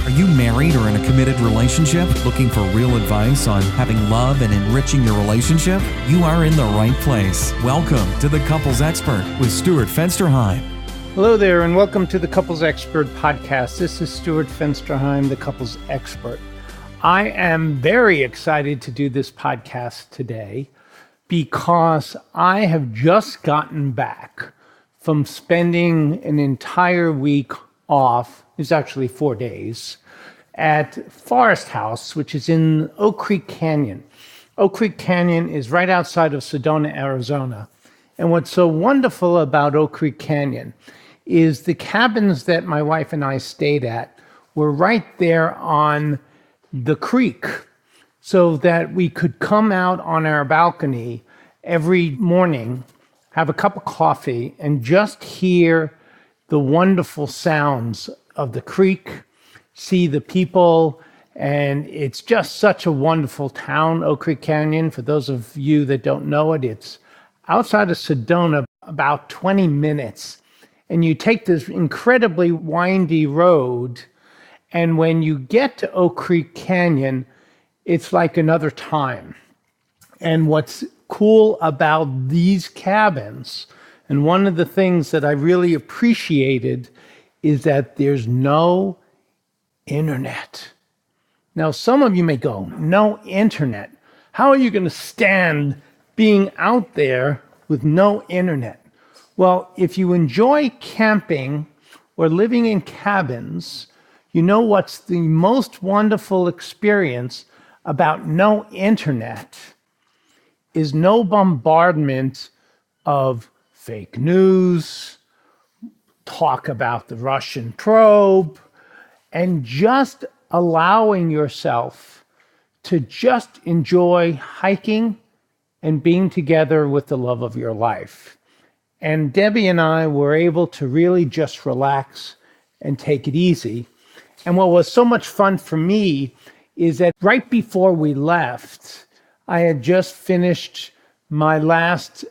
Are you married or in a committed relationship looking for real advice on having love and enriching your relationship? You are in the right place. Welcome to The Couples Expert with Stuart Fensterheim. Hello there, and welcome to the Couples Expert podcast. This is Stuart Fensterheim, the Couples Expert. I am very excited to do this podcast today because I have just gotten back from spending an entire week off. It's actually 4 days at Forest House, which is in Oak Creek Canyon. Oak Creek Canyon is right outside of Sedona, Arizona. And what's so wonderful about Oak Creek Canyon is the cabins that my wife and I stayed at were right there on the creek, so that we could come out on our balcony every morning, have a cup of coffee, and just hear the wonderful sounds of the creek, see the people, and it's just such a wonderful town, Oak Creek Canyon. For those of you that don't know it, it's outside of Sedona, about 20 minutes. And you take this incredibly windy road, and when you get to Oak Creek Canyon, it's like another time. And what's cool about these cabins, and one of the things that I really appreciated, is that there's no internet. Now, some of you may go, no internet? How are you going to stand being out there with no internet? Well, if you enjoy camping or living in cabins, you know what's the most wonderful experience about no internet is no bombardment of fake news, talk about the Russian probe, and just allowing yourself to just enjoy hiking and being together with the love of your life. And Debbie and I were able to really just relax and take it easy. And what was so much fun for me is that right before we left, I had just finished my last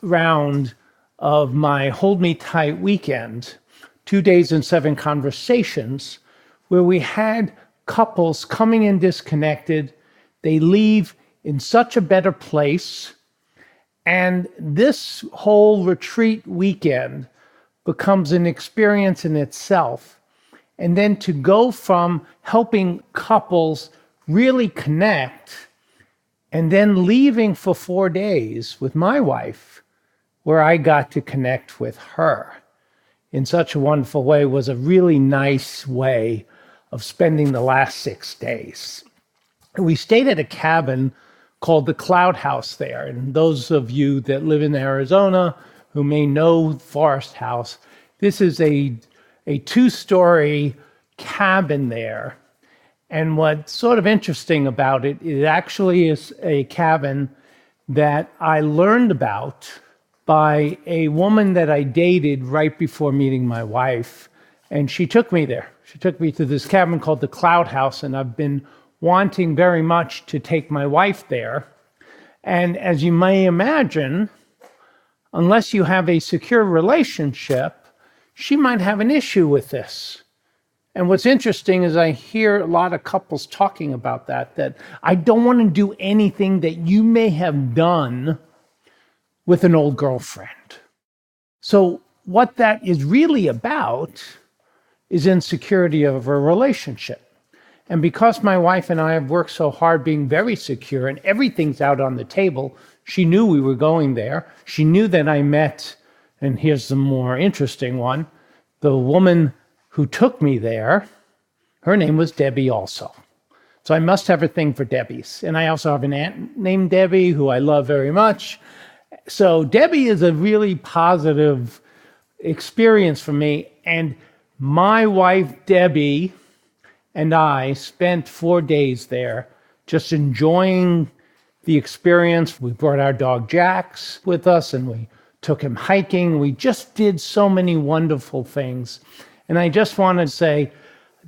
round of my Hold Me Tight weekend, 2 days and 7 conversations, where we had couples coming in disconnected. They leave in such a better place. And this whole retreat weekend becomes an experience in itself. And then to go from helping couples really connect and then leaving for 4 days with my wife, where I got to connect with her in such a wonderful way, was a really nice way of spending the last 6 days. We stayed at a cabin called the Cloud House there. And those of you that live in Arizona who may know Forest House, this is a 2-story cabin there. And what's sort of interesting about it, it actually is a cabin that I learned about by a woman that I dated right before meeting my wife. And she took me there. She took me to this cabin called the Cloud House, and I've been wanting very much to take my wife there. And as you may imagine, unless you have a secure relationship, she might have an issue with this. And what's interesting is I hear a lot of couples talking about that I don't want to do anything that you may have done with an old girlfriend. So what that is really about is insecurity of a relationship. And because my wife and I have worked so hard being very secure and everything's out on the table, she knew we were going there. She knew that I met, and here's the more interesting one, the woman who took me there. Her name was Debbie also. So I must have a thing for Debbies. And I also have an aunt named Debbie who I love very much. So Debbie is a really positive experience for me. And my wife, Debbie, and I spent 4 days there just enjoying the experience. We brought our dog Jax with us, and we took him hiking. We just did so many wonderful things. And I just want to say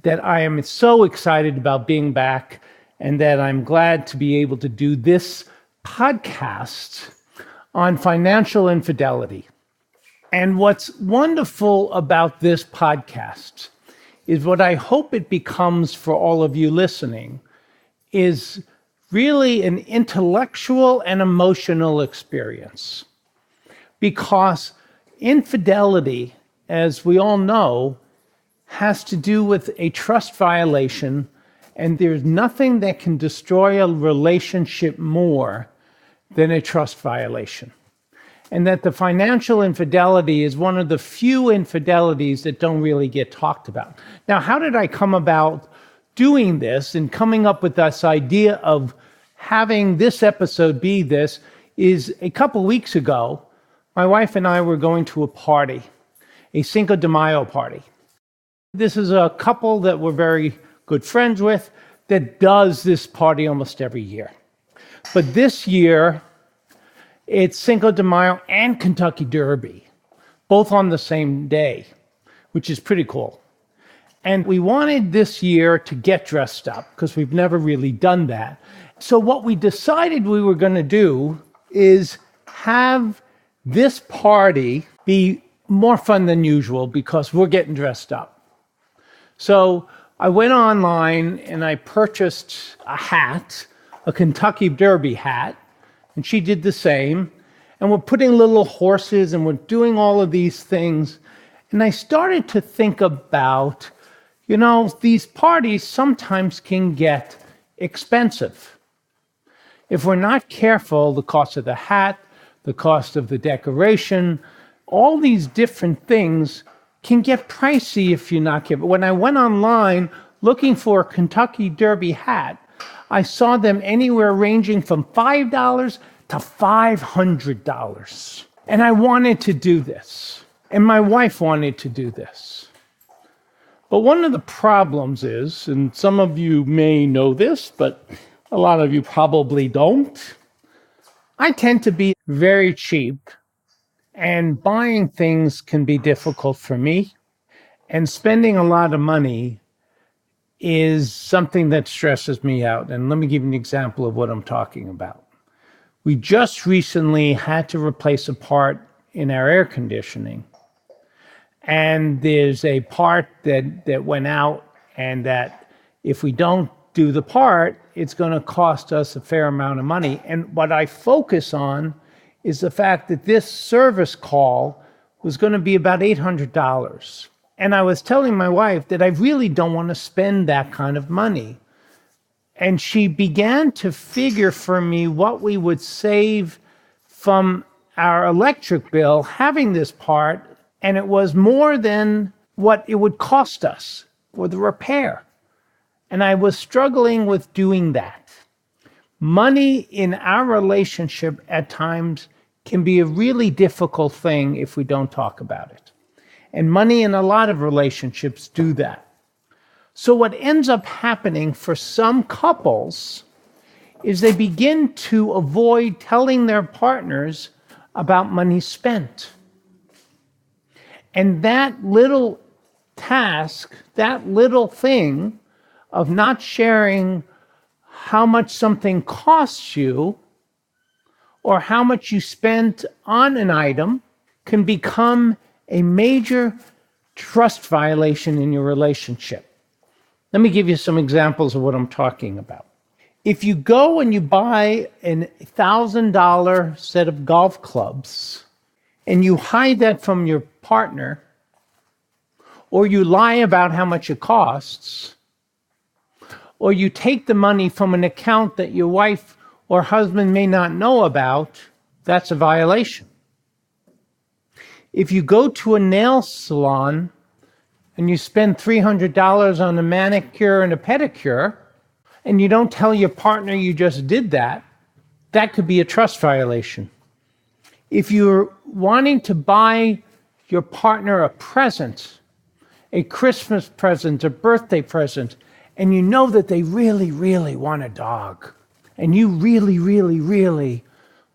that I am so excited about being back, and that I'm glad to be able to do this podcast on financial infidelity. And what's wonderful about this podcast is what I hope it becomes for all of you listening is really an intellectual and emotional experience. Because infidelity, as we all know, has to do with a trust violation, and there's nothing that can destroy a relationship more than a trust violation. And that the financial infidelity is one of the few infidelities that don't really get talked about. Now, how did I come about doing this and coming up with this idea of having this episode be this is a couple weeks ago, my wife and I were going to a party, a Cinco de Mayo party. This is a couple that we're very good friends with that does this party almost every year. But this year, it's Cinco de Mayo and Kentucky Derby, both on the same day, which is pretty cool. And we wanted this year to get dressed up because we've never really done that. So what we decided we were going to do is have this party be more fun than usual because we're getting dressed up. So I went online and I purchased a hat, a Kentucky Derby hat, and she did the same. And we're putting little horses and we're doing all of these things. And I started to think about, these parties sometimes can get expensive. If we're not careful, the cost of the hat, the cost of the decoration, all these different things can get pricey if you're not careful. When I went online looking for a Kentucky Derby hat, I saw them anywhere ranging from $5 to $500. And I wanted to do this. And my wife wanted to do this. But one of the problems is, and some of you may know this, but a lot of you probably don't, I tend to be very cheap, and buying things can be difficult for me, and spending a lot of money is something that stresses me out. And let me give you an example of what I'm talking about. We just recently had to replace a part in our air conditioning. And there's a part that went out, and that if we don't do the part, it's going to cost us a fair amount of money. And what I focus on is the fact that this service call was going to be about $800. And I was telling my wife that I really don't want to spend that kind of money. And she began to figure for me what we would save from our electric bill having this part, and it was more than what it would cost us for the repair. And I was struggling with doing that. Money in our relationship at times can be a really difficult thing if we don't talk about it. And money in a lot of relationships do that. So what ends up happening for some couples is they begin to avoid telling their partners about money spent. And that little task, that little thing of not sharing how much something costs you or how much you spent on an item can become a major trust violation in your relationship. Let me give you some examples of what I'm talking about. If you go and you buy an $1,000 set of golf clubs and you hide that from your partner, or you lie about how much it costs, or you take the money from an account that your wife or husband may not know about, that's a violation. If you go to a nail salon and you spend $300 on a manicure and a pedicure, and you don't tell your partner you just did that, that could be a trust violation. If you're wanting to buy your partner a present, a Christmas present, a birthday present, and you know that they really, really want a dog, and you really, really, really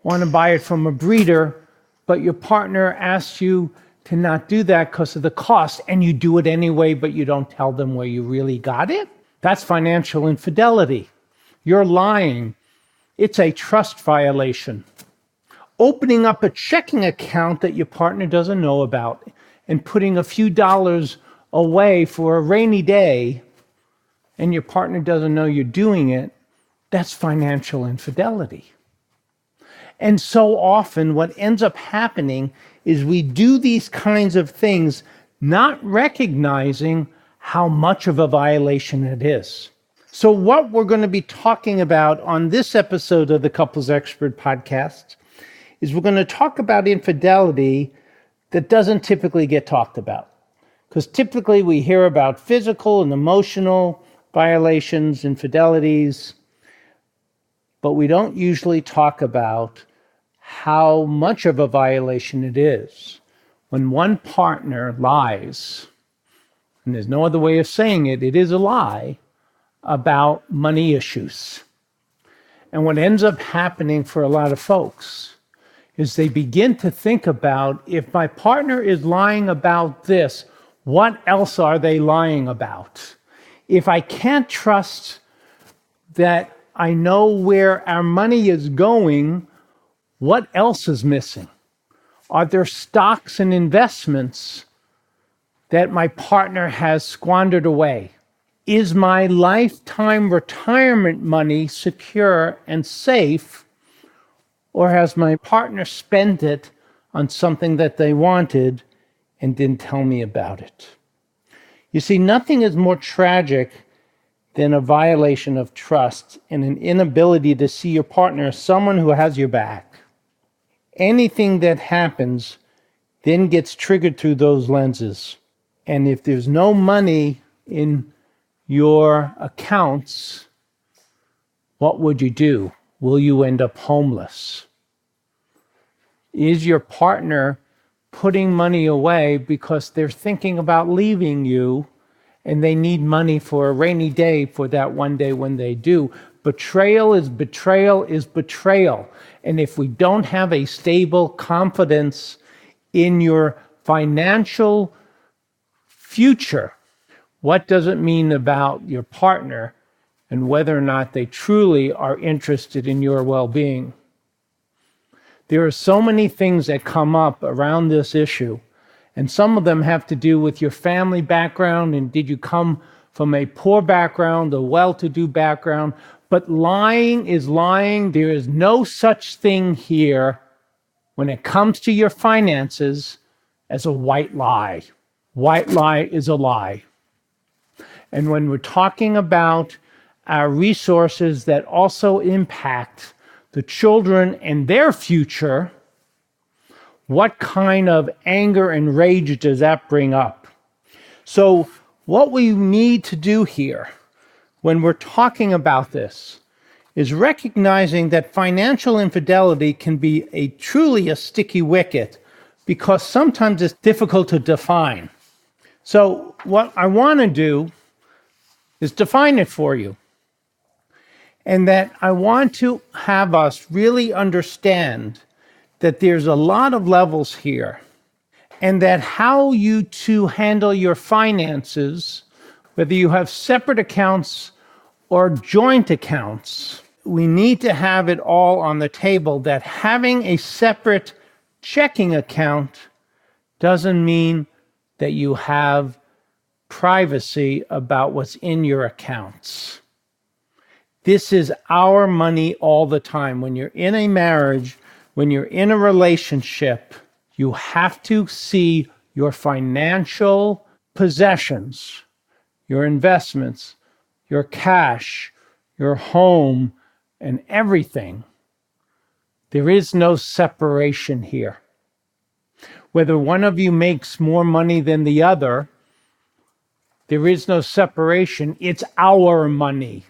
want to buy it from a breeder, but your partner asks you to not do that because of the cost, and you do it anyway, but you don't tell them where you really got it, that's financial infidelity. You're lying. It's a trust violation. Opening up a checking account that your partner doesn't know about and putting a few dollars away for a rainy day and your partner doesn't know you're doing it, that's financial infidelity. And so often what ends up happening is we do these kinds of things not recognizing how much of a violation it is. So what we're going to be talking about on this episode of the Couples Expert podcast is we're going to talk about infidelity that doesn't typically get talked about. Because typically we hear about physical and emotional violations, infidelities, but we don't usually talk about how much of a violation it is when one partner lies, and there's no other way of saying it, it is a lie, about money issues. And what ends up happening for a lot of folks is they begin to think about, if my partner is lying about this, what else are they lying about? If I can't trust that I know where our money is going, what else is missing? Are there stocks and investments that my partner has squandered away? Is my lifetime retirement money secure and safe, or has my partner spent it on something that they wanted and didn't tell me about it? You see, nothing is more tragic than a violation of trust and an inability to see your partner as someone who has your back. Anything that happens then gets triggered through those lenses. And if there's no money in your accounts, what would you do? Will you end up homeless? Is your partner putting money away because they're thinking about leaving you and they need money for a rainy day for that one day when they do? Betrayal is betrayal is betrayal. And if we don't have a stable confidence in your financial future, what does it mean about your partner and whether or not they truly are interested in your well-being? There are so many things that come up around this issue, and some of them have to do with your family background, and did you come from a poor background, a well-to-do background? But lying is lying. There is no such thing here when it comes to your finances as a white lie. White lie is a lie. And when we're talking about our resources that also impact the children and their future, what kind of anger and rage does that bring up? So what we need to do here when we're talking about this is recognizing that financial infidelity can be truly a sticky wicket because sometimes it's difficult to define. So what I want to do is define it for you. And that I want to have us really understand that there's a lot of levels here, and that how you to handle your finances, whether you have separate accounts or joint accounts, we need to have it all on the table, that having a separate checking account doesn't mean that you have privacy about what's in your accounts. This is our money all the time. When you're in a marriage, when you're in a relationship, you have to see your financial possessions, your investments, your cash, your home, and everything. There is no separation here. Whether one of you makes more money than the other, there is no separation. It's our money.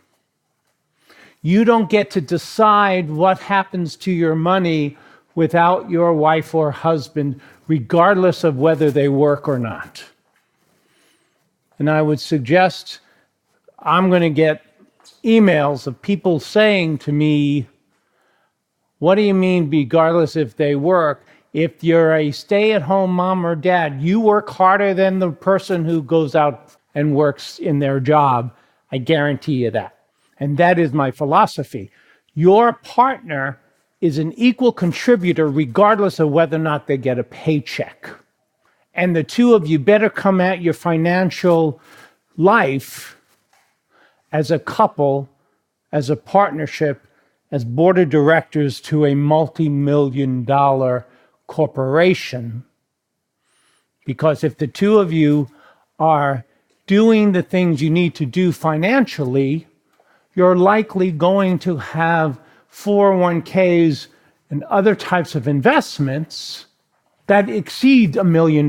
You don't get to decide what happens to your money without your wife or husband, regardless of whether they work or not. And I would suggest, I'm going to get emails of people saying to me, what do you mean regardless if they work? If you're a stay-at-home mom or dad, you work harder than the person who goes out and works in their job. I guarantee you that. And that is my philosophy. Your partner is an equal contributor regardless of whether or not they get a paycheck. And the two of you better come at your financial life as a couple, as a partnership, as board of directors to a multi-million-dollar corporation. Because if the two of you are doing the things you need to do financially, you're likely going to have 401ks and other types of investments that exceed $1 million,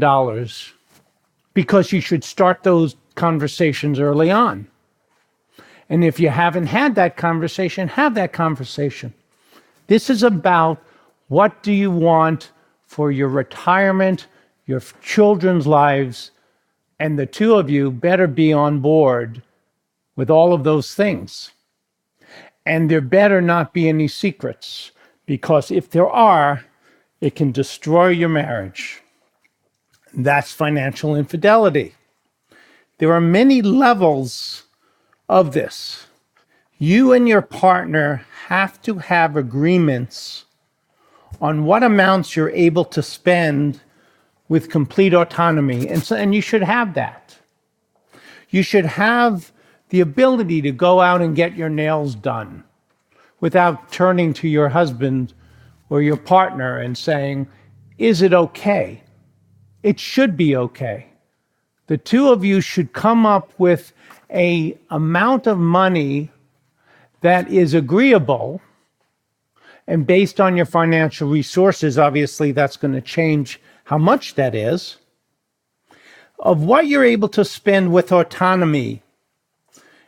because you should start those conversations early on. And if you haven't had that conversation, have that conversation. This is about what do you want for your retirement, your children's lives, and the two of you better be on board with all of those things. And there better not be any secrets, because if there are, it can destroy your marriage. That's financial infidelity. There are many levels of this. You and your partner have to have agreements on what amounts you're able to spend with complete autonomy. And you should have that. You should have the ability to go out and get your nails done without turning to your husband or your partner and saying, is it okay? It should be okay. The two of you should come up with an amount of money that is agreeable, and based on your financial resources, obviously that's going to change how much that is, of what you're able to spend with autonomy,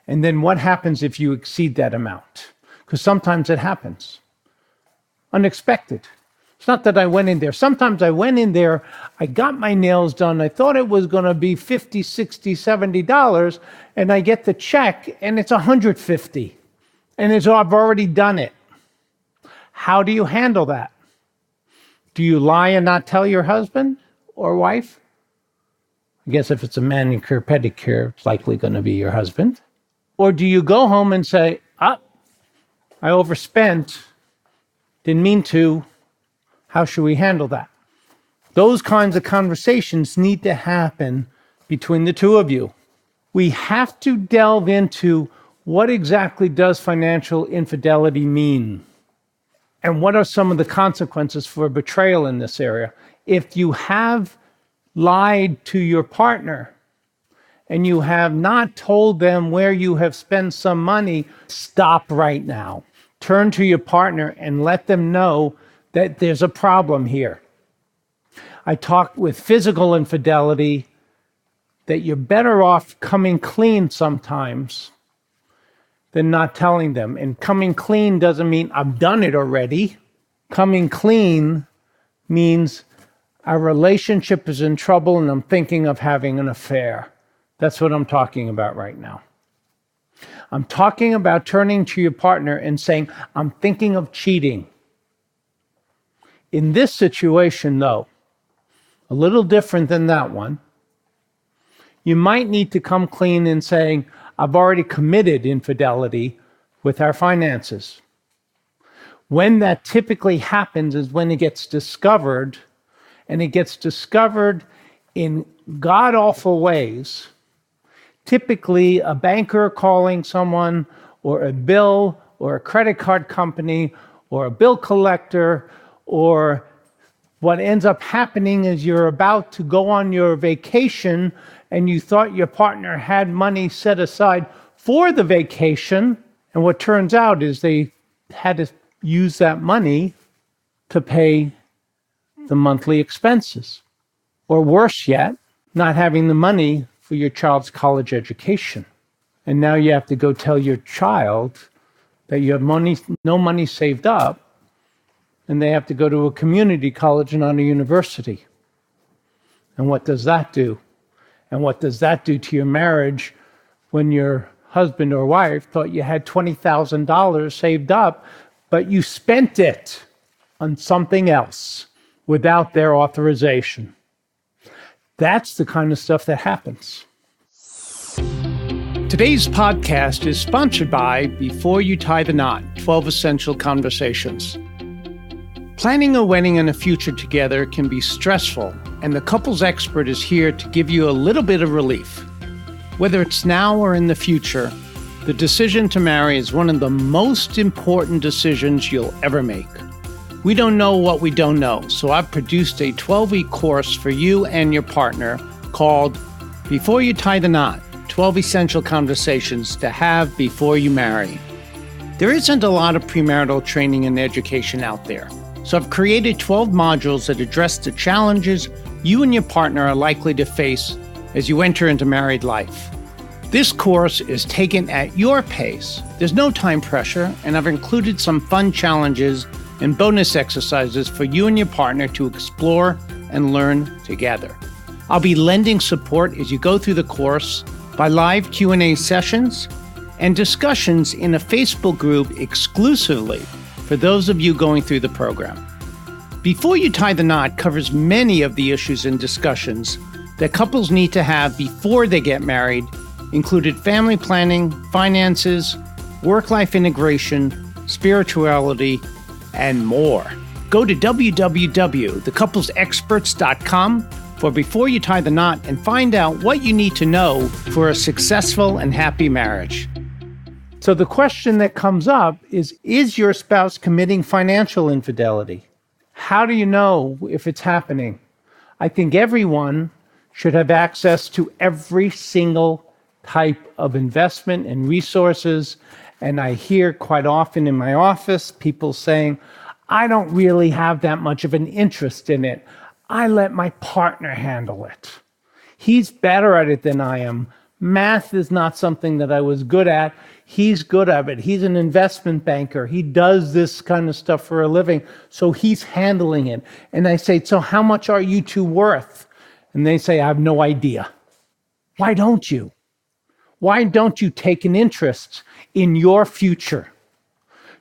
and then what happens if you exceed that amount. Because sometimes it happens. Unexpected. It's not that I went in there. Sometimes I went in there, I got my nails done, I thought it was going to be $50, $60, $70, and I get the check and it's $150. And I've already done it. How do you handle that? Do you lie and not tell your husband or wife? I guess if it's a manicure, pedicure, it's likely going to be your husband. Or do you go home and say, I overspent, didn't mean to, how should we handle that? Those kinds of conversations need to happen between the two of you. We have to delve into what exactly does financial infidelity mean? And what are some of the consequences for betrayal in this area? If you have lied to your partner and you have not told them where you have spent some money, stop right now. Turn to your partner and let them know that there's a problem here. I talked with physical infidelity that you're better off coming clean sometimes than not telling them. And coming clean doesn't mean I've done it already. Coming clean means our relationship is in trouble and I'm thinking of having an affair. That's what I'm talking about right now. I'm talking about turning to your partner and saying, I'm thinking of cheating. In this situation, though, a little different than that one, you might need to come clean in saying, I've already committed infidelity with our finances. When that typically happens is when it gets discovered, and it gets discovered in god-awful ways. Typically, a banker calling someone, or a bill, or a credit card company, or a bill collector, or what ends up happening is you're about to go on your vacation and you thought your partner had money set aside for the vacation, and what turns out is they had to use that money to pay the monthly expenses. Or worse yet, not having the money for your child's college education. And now you have to go tell your child that you have no money saved up, and they have to go to a community college and not a university. And what does that do? And what does that do to your marriage when your husband or wife thought you had $20,000 saved up, but you spent it on something else without their authorization? That's the kind of stuff that happens. Today's podcast is sponsored by Before You Tie the Knot, 12 Essential Conversations. Planning a wedding and a future together can be stressful and the couples expert is here to give you a little bit of relief. Whether it's now or in the future, the decision to marry is one of the most important decisions you'll ever make. We don't know what we don't know, so I've produced a 12-week course for you and your partner called Before You Tie the Knot, 12 Essential Conversations to Have Before You Marry. There isn't a lot of premarital training and education out there, so I've created 12 modules that address the challenges you and your partner are likely to face as you enter into married life. This course is taken at your pace. There's no time pressure, and I've included some fun challenges and bonus exercises for you and your partner to explore and learn together. I'll be lending support as you go through the course by live Q&A sessions and discussions in a Facebook group exclusively for those of you going through the program. Before You Tie the Knot covers many of the issues and discussions that couples need to have before they get married, included family planning, finances, work-life integration, spirituality, and more. Go to www.thecouplesexperts.com for Before You Tie the Knot and find out what you need to know for a successful and happy marriage. So the question that comes up is your spouse committing financial infidelity? How do you know if it's happening? I think everyone should have access to every single type of investment and resources. And I hear quite often in my office people saying, I don't really have that much of an interest in it. I let my partner handle it. He's better at it than I am. Math is not something that I was good at. He's good at it. He's an investment banker. He does this kind of stuff for a living, so he's handling it. And I say, so how much are you two worth? And they say, I have no idea. Why don't you? Why don't you take an interest in your future?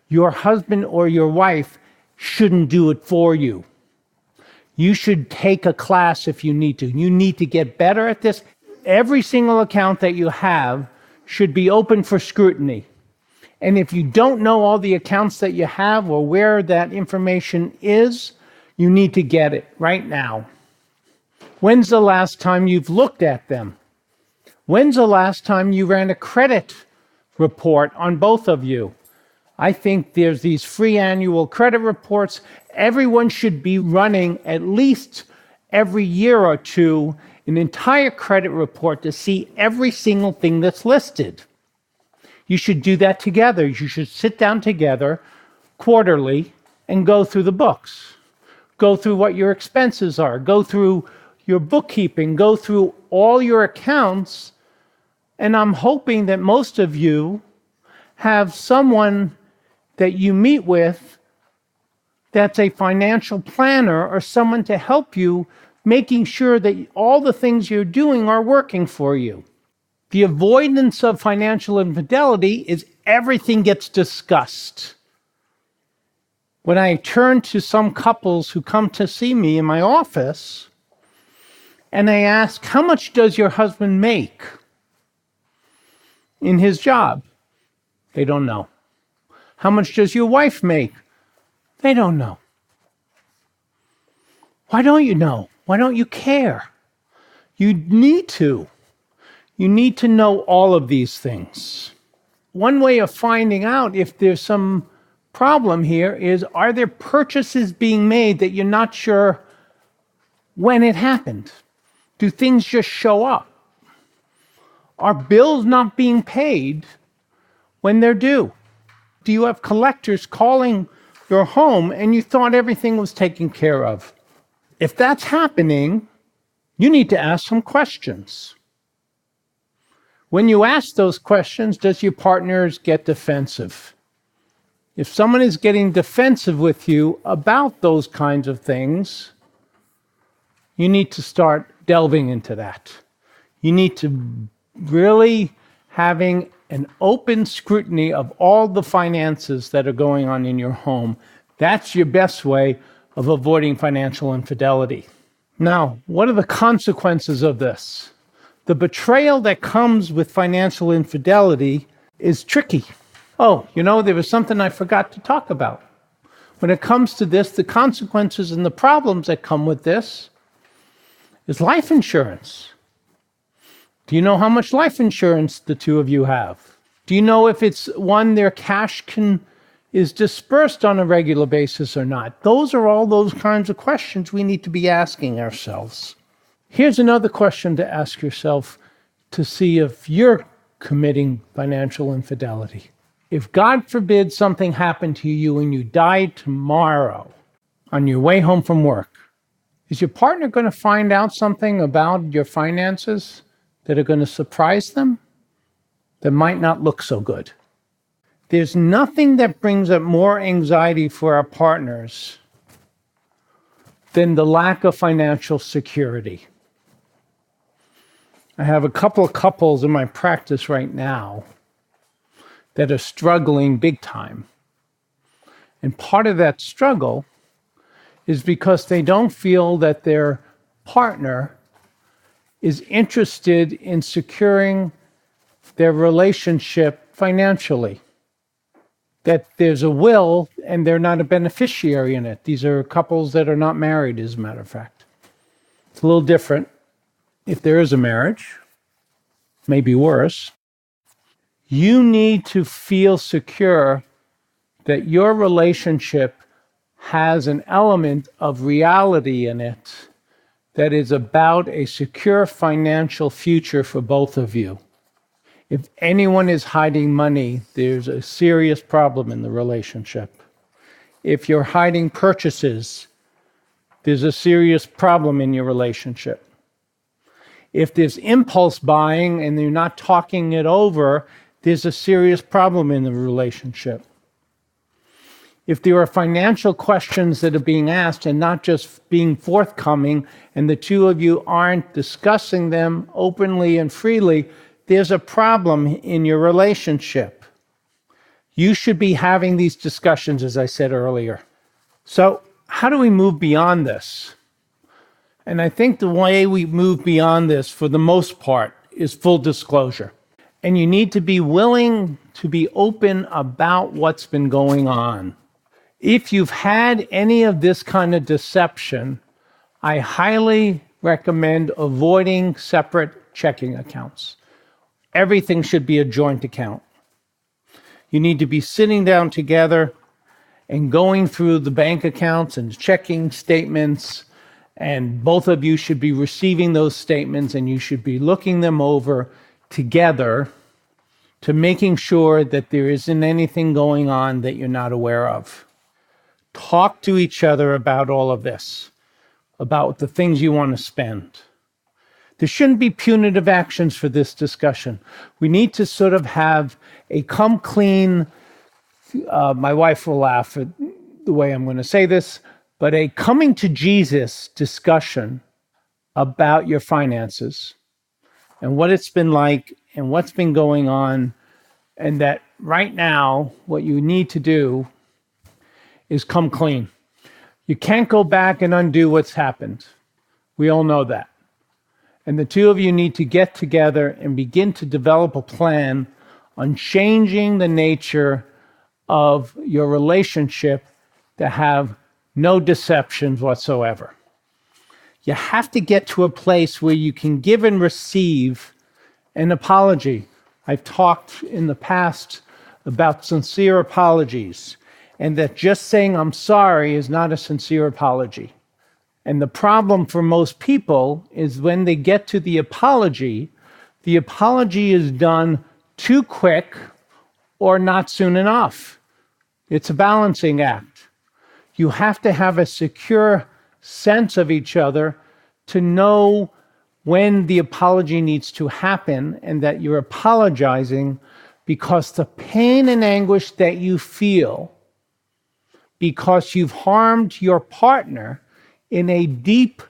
Your husband or your wife shouldn't do it for you. You should take a class if you need to. You need to get better at this. Every single account that you have should be open for scrutiny. And if you don't know all the accounts that you have or where that information is, you need to get it right now. When's the last time you've looked at them? When's the last time you ran a credit report on both of you? I think there's these free annual credit reports. Everyone should be running at least every year or two an entire credit report to see every single thing that's listed. You should do that together. You should sit down together quarterly and go through the books. Go through what your expenses are. Go through your bookkeeping. Go through all your accounts. And I'm hoping that most of you have someone that you meet with that's a financial planner or someone to help you, making sure that all the things you're doing are working for you. The avoidance of financial infidelity is everything gets discussed. When I turn to some couples who come to see me in my office, and I ask, how much does your husband make in his job? They don't know. How much does your wife make? They don't know. Why don't you know? Why don't you care? You need to. You need to know all of these things. One way of finding out if there's some problem here is, are there purchases being made that you're not sure when it happened? Do things just show up? Are bills not being paid when they're due? Do you have collectors calling your home and you thought everything was taken care of? If that's happening, you need to ask some questions. When you ask those questions, does your partner get defensive? If someone is getting defensive with you about those kinds of things, you need to start delving into that. You need to really having an open scrutiny of all the finances that are going on in your home. That's your best way of avoiding financial infidelity. Now, what are the consequences of this? The betrayal that comes with financial infidelity is tricky. Oh, there was something I forgot to talk about. When it comes to this, the consequences and the problems that come with this is life insurance. Do you know how much life insurance the two of you have? Do you know if it's one their cash is dispersed on a regular basis or not? Those are all those kinds of questions we need to be asking ourselves. Here's another question to ask yourself to see if you're committing financial infidelity. If God forbid something happened to you and you died tomorrow on your way home from work, is your partner going to find out something about your finances that are going to surprise them that might not look so good? There's nothing that brings up more anxiety for our partners than the lack of financial security. I have a couple of couples in my practice right now that are struggling big time. And part of that struggle is because they don't feel that their partner is interested in securing their relationship financially. That there's a will and they're not a beneficiary in it. These are couples that are not married, as a matter of fact. It's a little different if there is a marriage, maybe worse. You need to feel secure that your relationship has an element of reality in it that is about a secure financial future for both of you. If anyone is hiding money, there's a serious problem in the relationship. If you're hiding purchases, there's a serious problem in your relationship. If there's impulse buying and you're not talking it over, there's a serious problem in the relationship. If there are financial questions that are being asked and not just being forthcoming, and the two of you aren't discussing them openly and freely, there's a problem in your relationship. You should be having these discussions, as I said earlier. So, how do we move beyond this? And I think the way we move beyond this, for the most part, is full disclosure. And you need to be willing to be open about what's been going on. If you've had any of this kind of deception, I highly recommend avoiding separate checking accounts. Everything should be a joint account. You need to be sitting down together and going through the bank accounts and checking statements, and both of you should be receiving those statements, and you should be looking them over together to making sure that there isn't anything going on that you're not aware of. Talk to each other about all of this, about the things you want to spend. There shouldn't be punitive actions for this discussion. We need to sort of have a come clean, my wife will laugh at the way I'm going to say this, but a coming to Jesus discussion about your finances and what it's been like and what's been going on, and that right now what you need to do is come clean. You can't go back and undo what's happened. We all know that. And the two of you need to get together and begin to develop a plan on changing the nature of your relationship to have no deceptions whatsoever. You have to get to a place where you can give and receive an apology. I've talked in the past about sincere apologies, and that just saying I'm sorry is not a sincere apology. And the problem for most people is when they get to the apology is done too quick or not soon enough. It's a balancing act. You have to have a secure sense of each other to know when the apology needs to happen, and that you're apologizing because the pain and anguish that you feel because you've harmed your partner in a deep,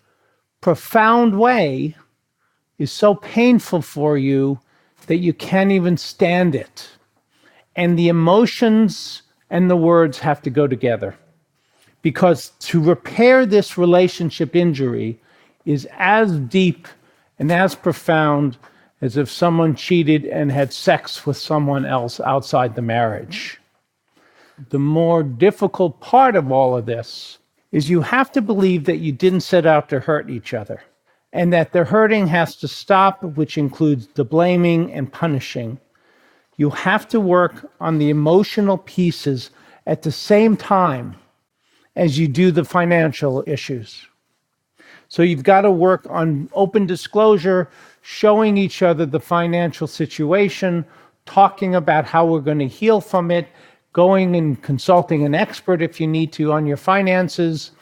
profound way is so painful for you that you can't even stand it. And the emotions and the words have to go together. Because to repair this relationship injury is as deep and as profound as if someone cheated and had sex with someone else outside the marriage. The more difficult part of all of this is you have to believe that you didn't set out to hurt each other. and that the hurting has to stop, which includes the blaming and punishing. You have to work on the emotional pieces at the same time as you do the financial issues. So you've got to work on open disclosure, showing each other the financial situation, talking about how we're going to heal from it, going and consulting an expert if you need to on your finances,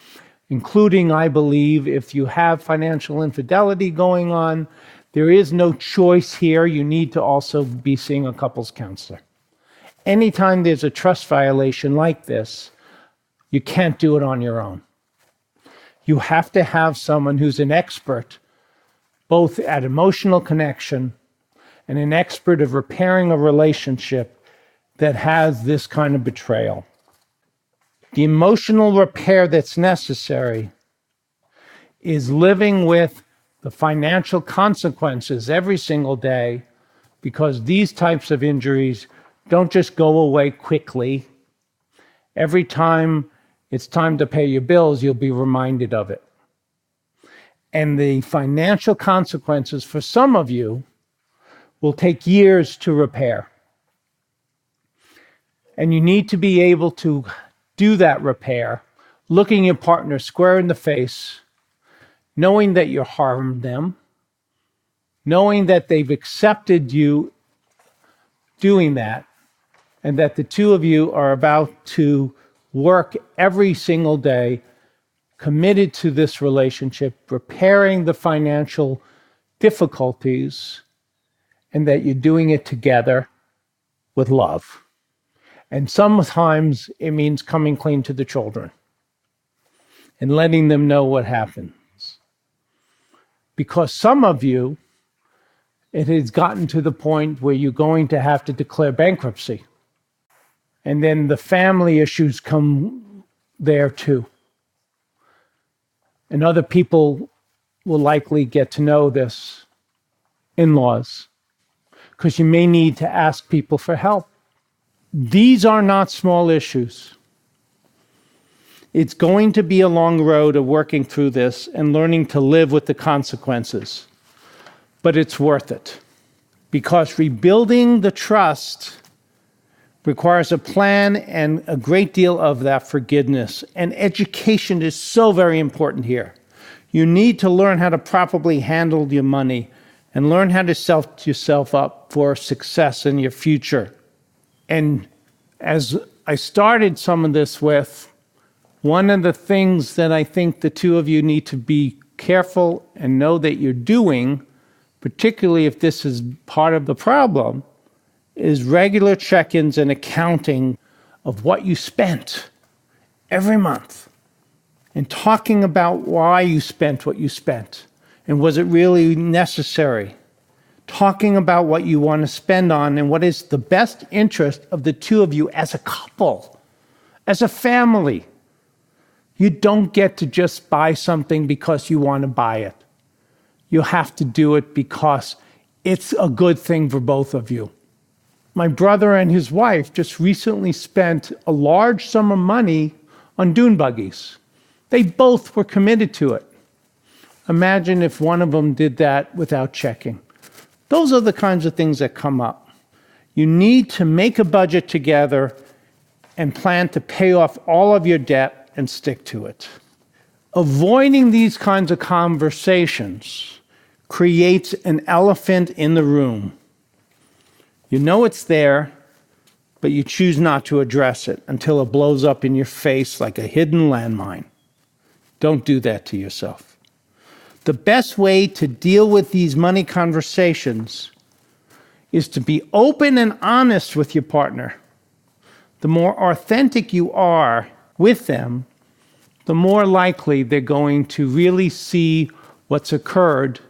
including, I believe, if you have financial infidelity going on. There is no choice here. You need to also be seeing a couples counselor. Anytime there's a trust violation like this, you can't do it on your own. You have to have someone who's an expert, both at emotional connection and an expert of repairing a relationship that has this kind of betrayal. The emotional repair that's necessary is living with the financial consequences every single day, because these types of injuries don't just go away quickly. Every time it's time to pay your bills, you'll be reminded of it. And the financial consequences for some of you will take years to repair. And you need to be able to do that repair, looking your partner square in the face, knowing that you harmed them, knowing that they've accepted you doing that, and that the two of you are about to work every single day, committed to this relationship, repairing the financial difficulties, and that you're doing it together with love. And sometimes it means coming clean to the children and letting them know what happens. Because some of you, it has gotten to the point where you're going to have to declare bankruptcy. And then the family issues come there too. And other people will likely get to know this, in-laws, because you may need to ask people for help. These are not small issues. It's going to be a long road of working through this and learning to live with the consequences. But it's worth it. Because rebuilding the trust requires a plan and a great deal of that forgiveness. And education is so very important here. You need to learn how to properly handle your money and learn how to set yourself up for success in your future. And as I started some of this with, one of the things that I think the two of you need to be careful and know that you're doing, particularly if this is part of the problem, is regular check-ins and accounting of what you spent every month, and talking about why you spent what you spent, and was it really necessary? Talking about what you want to spend on and what is the best interest of the two of you as a couple, as a family. You don't get to just buy something because you want to buy it. You have to do it because it's a good thing for both of you. My brother and his wife just recently spent a large sum of money on dune buggies. They both were committed to it. Imagine if one of them did that without checking. Those are the kinds of things that come up. You need to make a budget together and plan to pay off all of your debt and stick to it. Avoiding these kinds of conversations creates an elephant in the room. You know it's there, but you choose not to address it until it blows up in your face like a hidden landmine. Don't do that to yourself. The best way to deal with these money conversations is to be open and honest with your partner. The more authentic you are with them, the more likely they're going to really see what's occurred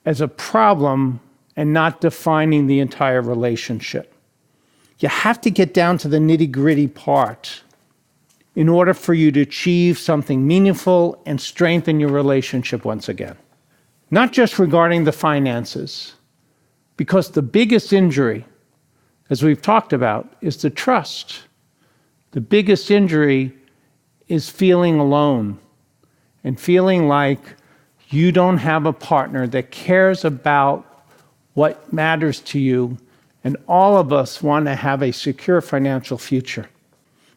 as a problem and not defining the entire relationship. You have to get down to the nitty-gritty part in order for you to achieve something meaningful and strengthen your relationship once again. Not just regarding the finances, because the biggest injury, as we've talked about, is the trust. The biggest injury is feeling alone and feeling like you don't have a partner that cares about what matters to you, and all of us want to have a secure financial future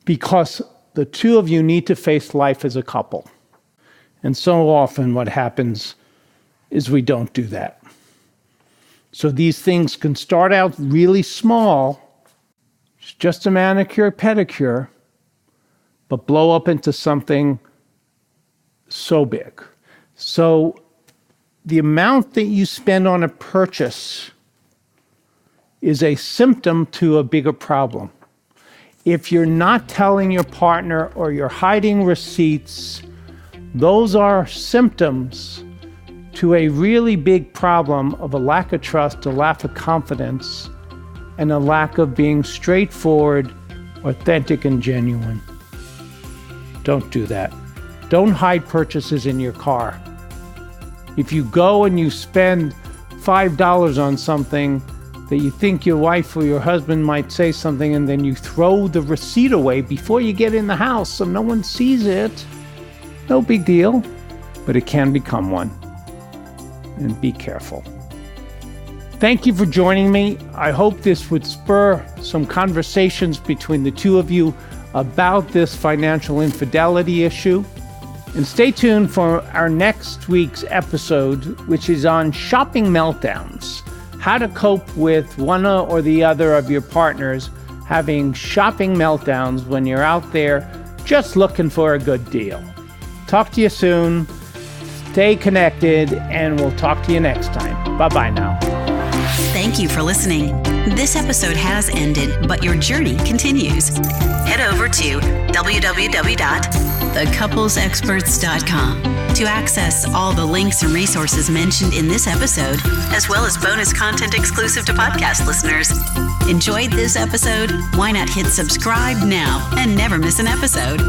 because the two of you need to face life as a couple. And so often what happens is we don't do that. So these things can start out really small, it's just a manicure, pedicure, but blow up into something so big. So the amount that you spend on a purchase is a symptom to a bigger problem. If you're not telling your partner or you're hiding receipts, those are symptoms to a really big problem of a lack of trust, a lack of confidence, and a lack of being straightforward, authentic, and genuine. Don't do that. Don't hide purchases in your car. If you go and you spend $5 on something that you think your wife or your husband might say something, and then you throw the receipt away before you get in the house so no one sees it, no big deal, but it can become one. And be careful. Thank you for joining me. I hope this would spur some conversations between the two of you about this financial infidelity issue. And stay tuned for our next week's episode, which is on shopping meltdowns. How to cope with one or the other of your partners having shopping meltdowns when you're out there just looking for a good deal. Talk to you soon. Stay connected, and we'll talk to you next time. Bye-bye now. Thank you for listening. This episode has ended, but your journey continues. Head over to www.thecouplesexperts.com to access all the links and resources mentioned in this episode, as well as bonus content exclusive to podcast listeners. Enjoyed this episode? Why not hit subscribe now and never miss an episode?